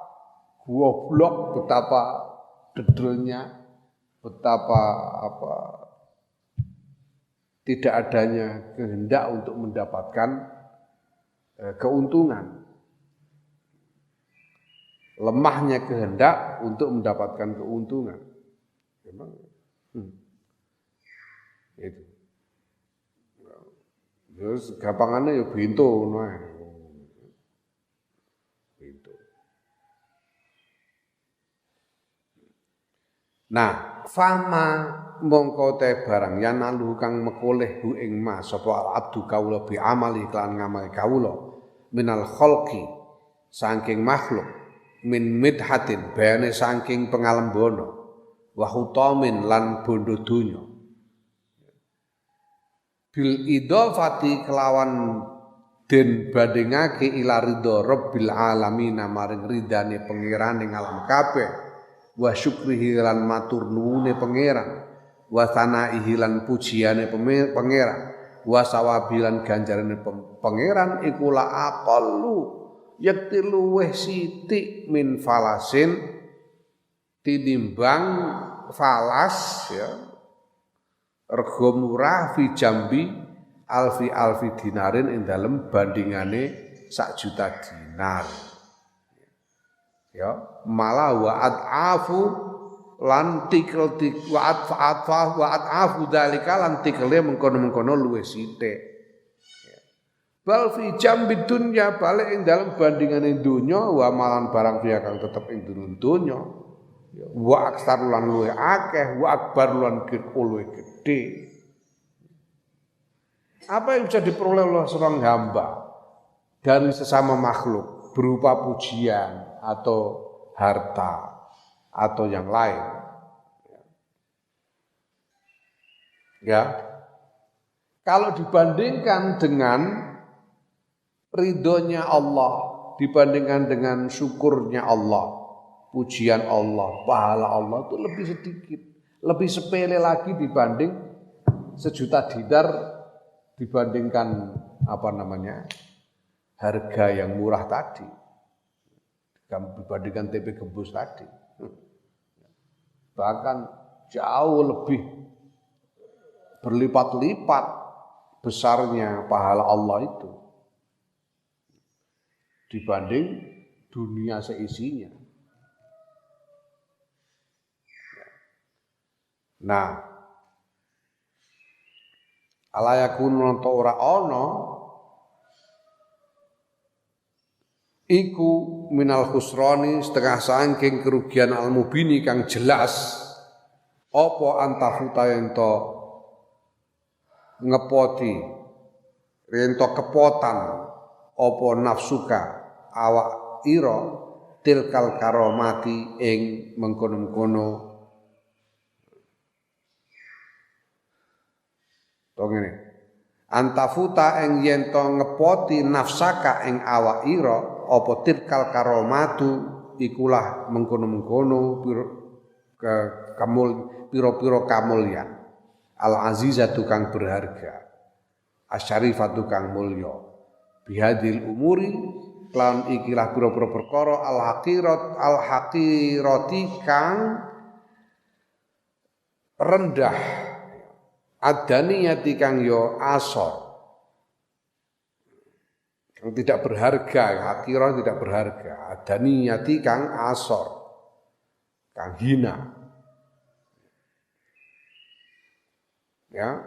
goblok, betapa dedelnya, betapa tidak adanya kehendak untuk mendapatkan keuntungan. Lemahnya kehendak untuk mendapatkan keuntungan. Memang itu. Terus gampangannya ya bintu ngono ae. Nah, fama mongko te barang yanalu kang mekoleh hu ing ma sapa al abdu kawula bi amali kelan ngamali kawula minal khalqi saking makhluk min midhatin bayane saking pengalembono wa hutamin lan bondo donya bil idhafati kelawan den bandingake ila ridho rabbil alamin maring ridane pengiraning alam kabeh wa syukrihi lan matur nuwune pangeran wa sanaihi lan pujiane pangeran wa sawabi lan ganjarane pangeran iku la aqallu yakti luweh sithik min falasin tinimbang falas ya rega murah fi jambi alfi dinarin ing dalem bandingane 1 juta dinar. Ya, malah wa'afu lan tikel wa'afu dalika lan tikele mengkono-mengkono luwih sithik. Bal fi jambi dunya balik ing dalem bandingane dunya wa malan barang piye kang tetep ing dunya. Wa aksar lan luwih akeh, wa akbar lan luwih gedhe. Apa yang bisa diperoleh oleh seorang hamba dari sesama makhluk berupa pujian atau harta atau yang lain. Ya. Kalau dibandingkan dengan ridhonya Allah, dibandingkan dengan syukurnya Allah, pujian Allah, pahala Allah itu lebih sedikit, lebih sepele lagi dibanding 1 juta dinar dibandingkan harga yang murah tadi. Dibandingkan tempe gembus tadi. Bahkan jauh lebih berlipat-lipat besarnya pahala Allah itu dibanding dunia seisinya. Nah, ala yakun ta ora ana iku minal khusrani setengah saking kerugian al-mubini kang jelas apa antafuta ento ngepoti ento kepotan apa nafsuka awak ira tilkal karomati ing mengkono-mengkono to ngene antafuta ing yen to ngepoti nafsaka ing awak ira apa tilkal karomatu ikulah mengkono-mengkono piro-piro kamulyan al azizatu kang berharga asyarifatu kang mulya bihadil umuri lan ikilah piro-piro perkara al haqirati kang rendah adaniyati kang yo asor yang tidak berharga, hakirah tidak berharga, adaniyati kang asor, kang hina. Ya,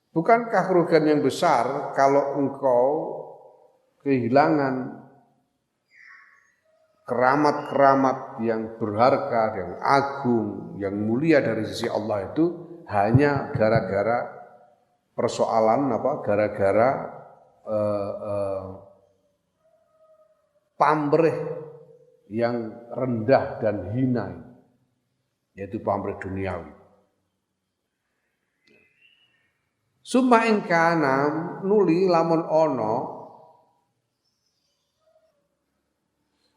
bukankah kerugian yang besar kalau engkau kehilangan keramat-keramat yang berharga, yang agung, yang mulia dari sisi Allah itu hanya gara-gara persoalan gara-gara pamrih yang rendah dan hina, yaitu pamrih duniawi. Summa in kana nuli lamun ana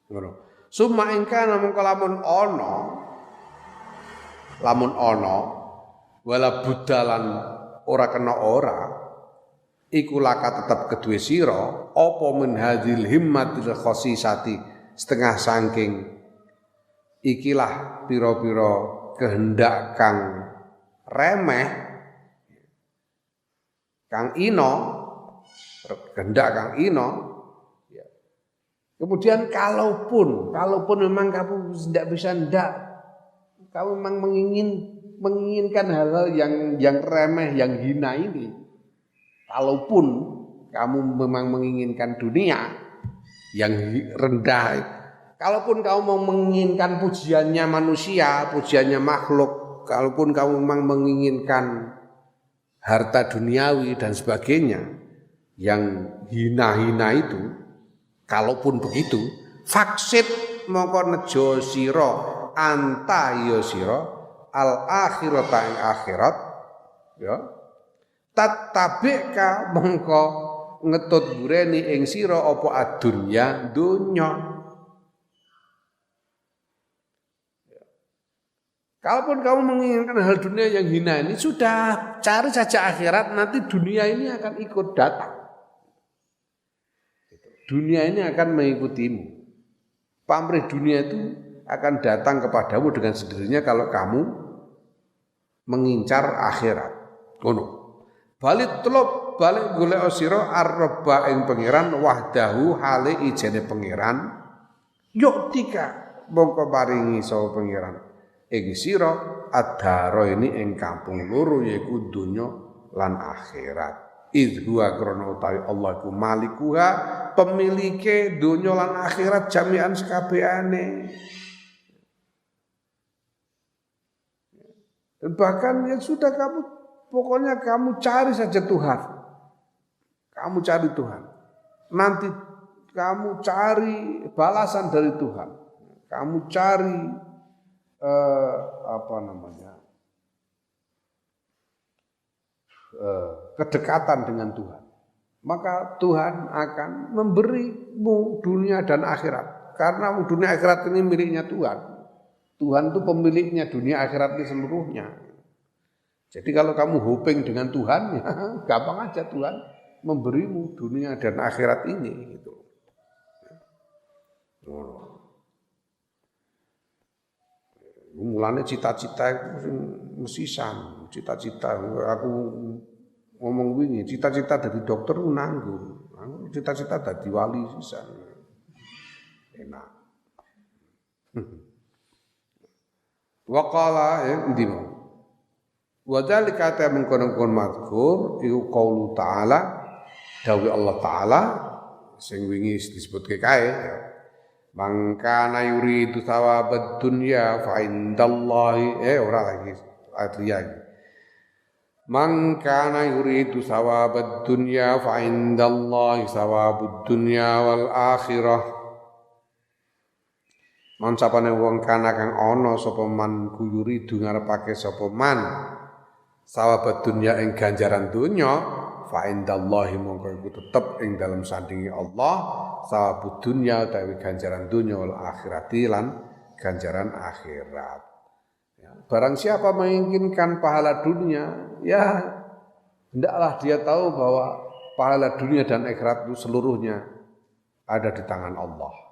ngono. Summa in kana mengko lamun ana wala budalan ora kena ora iku laka tetep kedue sira apa min hadhil himmatil khosisati setengah saking ikilah pira-pira kehendak kang remeh kang ino kehendak kang ino ya. Kemudian kalaupun memang kamu tidak bisa kamu memang menginginkan hal-hal yang remeh, yang hina ini. Kalaupun kamu memang menginginkan dunia yang rendah, kalaupun kamu mau menginginkan pujiannya manusia, pujiannya makhluk, kalaupun kamu memang menginginkan harta duniawi dan sebagainya yang hina-hina itu, kalaupun begitu, faksid mongko nejo sira anta ya sira al akhirata ing akhirat ya tatabika mongko ngetut bureni ing sira apa adunya dunya. Kalaupun kamu menginginkan hal dunia yang hina ini, sudah cari saja akhirat, nanti dunia ini akan ikut datang. Dunia ini akan mengikutimu. Pamrih dunia itu akan datang kepadamu dengan sendirinya kalau kamu mengincar akhirat. Ngono. Balik golek sira ar-rabba ing pangeran wahdahu hale ijene pangeran. Yuk tika mongko paringi sapa pangeran. Ing sira adharo ini ing kampung loro yaiku donya lan akhirat. Idhuwa krana utawi Allah iku malikuha pemilike donya lan akhirat jami'an sekabehane. Dan bahkan ya sudah pokoknya kamu cari saja Tuhan. Kamu cari Tuhan. Nanti kamu cari balasan dari Tuhan. Kamu cari kedekatan dengan Tuhan. Maka Tuhan akan memberimu dunia dan akhirat. Karena dunia akhirat ini miliknya Tuhan. Tuhan itu pemiliknya dunia akhirat ini seluruhnya. Jadi kalau kamu hoping dengan Tuhan, ya gampang aja Tuhan memberimu dunia dan akhirat ini. Gitu. Mulanya cita-cita itu mesisan, cita-cita aku ngomong wingi, cita-cita dari dokter nanggung, cita-cita dari wali sisan. Enak. Waqala endi mau. Wa dzalika ta mengkon-kon mazkur iku qaulu ta'ala dawuh Allah taala sing wingi disebutke kae ya. Mangkana yuridu thawabad dunya fa indallahi ora lagi ayat lagi. Mangkana yuridu thawabad dunya fa indallahi thawabud dunya wal akhirah. Mansapane wong kana kang ana sapa man kuyuri du ngarepake sapa man sawabat dunya ing ganjaran dunya fa indallahi mongko iku tetep ing dalem sandinge Allah sawabud dunya utawi ganjaran dunya wal akhirati lan ganjaran akhirat. Ya, barang siapa menginginkan pahala dunia, ya hendaklah dia tahu bahwa pahala dunia dan akhirat itu seluruhnya ada di tangan Allah.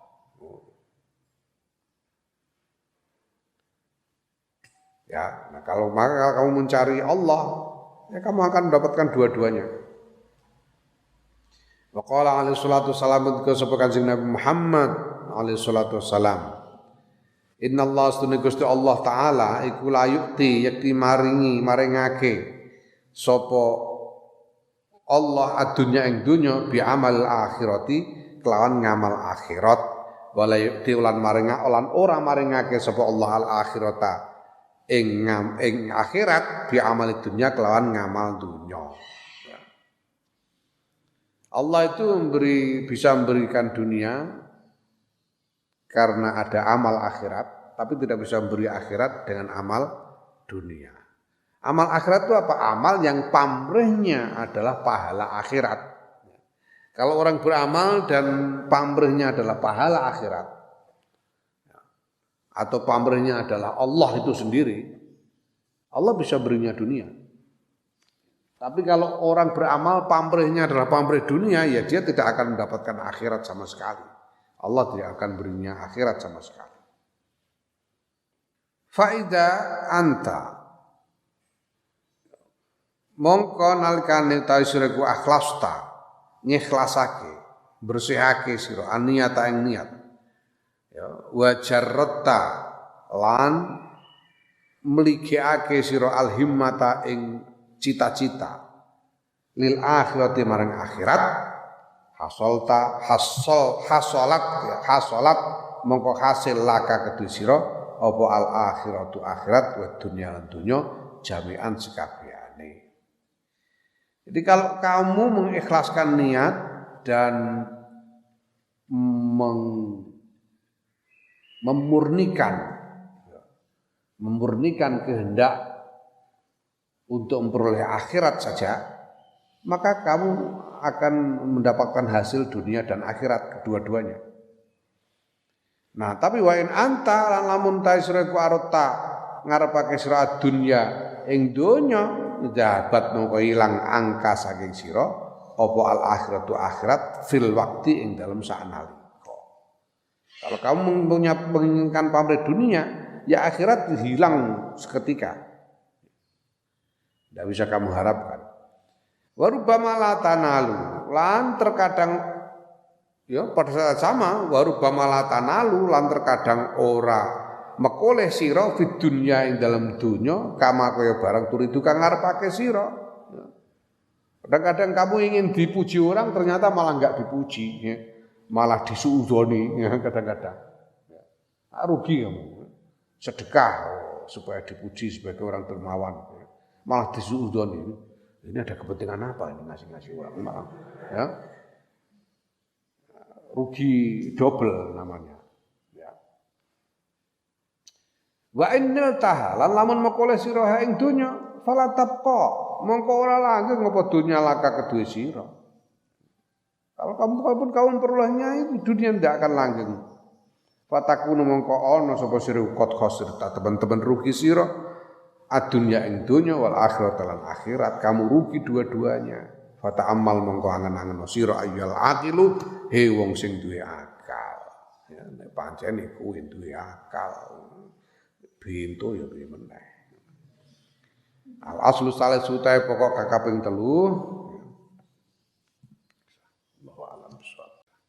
Ya, nah kalau kamu mencari Allah, ya kamu akan mendapatkan dua-duanya. Wa qala alaihi salatu wassalam ke sapa Kanjeng Nabi Muhammad alaihi salatu wassalam. Inna Allah astune Gusti Allah taala iku la yukti yakti maringake sapa Allah adunya ing dunya bi amal akhirati kelawan ngamal akhirat wala yukti ulan ora maringake sapa Allah al akhirata ing akhirat bi amal dunya kelawan ngamal dunya. Allah itu bisa memberikan dunia karena ada amal akhirat, tapi tidak bisa memberi akhirat dengan amal dunia. Amal akhirat itu apa? Amal yang pamrihnya adalah pahala akhirat. Kalau orang beramal dan pamrihnya adalah pahala akhirat, atau pamrihnya adalah Allah itu sendiri, Allah bisa berinya dunia. Tapi kalau orang beramal pamrihnya adalah pamrih dunia, ya dia tidak akan mendapatkan akhirat sama sekali. Allah tidak akan berinya akhirat sama sekali. Faida anta mongko nalikane ta sira ku akhlasta ngikhlasake bersihake sira aniyata ing niat ya wa jarratta lan mligiake sira alhimmata ing cita-cita lil akhirati marang akhirat hasolat mongko hasil laka kedue sira apa al akhiratu akhirat wa dunya lan dunya jami'an sekabehane. Jadi kalau kamu mengikhlaskan niat dan memurnikan kehendak untuk memperoleh akhirat saja, maka kamu akan mendapatkan hasil dunia dan akhirat kedua-duanya. Nah, tapi wa in anta lan lamun ta sira ku arta ngarepake sira dunya ing donya jabat mongko ilang angka saking sira apa al akhiratu akhirat fil waqti ing dalam saanalika. Kalau kamu menginginkan pamrih dunia, ya akhirat hilang seketika. Tidak bisa kamu harapkan. Warubbama la tanalu lan terkadang ya pada saat sama warubbama la tanalu lan terkadang ora mekoleh sira fid dunya ing dalam dunya kama kaya barang turidu kang ngarepake sira. Kadang-kadang kamu ingin dipuji orang ternyata malah enggak dipuji ya. Malah disuudzoni ya kadang-kadang. Ya. Rugi kamu. Sedekah supaya dipuji sebagai orang dermawan ya. Malah disuudzoni. Ini ada kepentingan apa ini ngasih-ngasih orang maaf ya. Rugi double namanya ya. Wa innal tahalan lamun mekole sira ing donya fala tabqa mongko ora langgeng apa donya laka kedue sira. Kalau kamu perolehnya itu dunia tidak akan langgeng. Fatakunu mongko ana sapa sira kot khosir teman-teman rugi sira adunya ing dunya wal akhirat lan akhirat kamu rugi dua-duanya. Fata amal mongko angen-angen sira ayyul aqilu he wong sing duwe akal. Ya nek pancen iku duwe akal. Bintu ya piye meneh. Al aslu salih sutae pokok kaping 3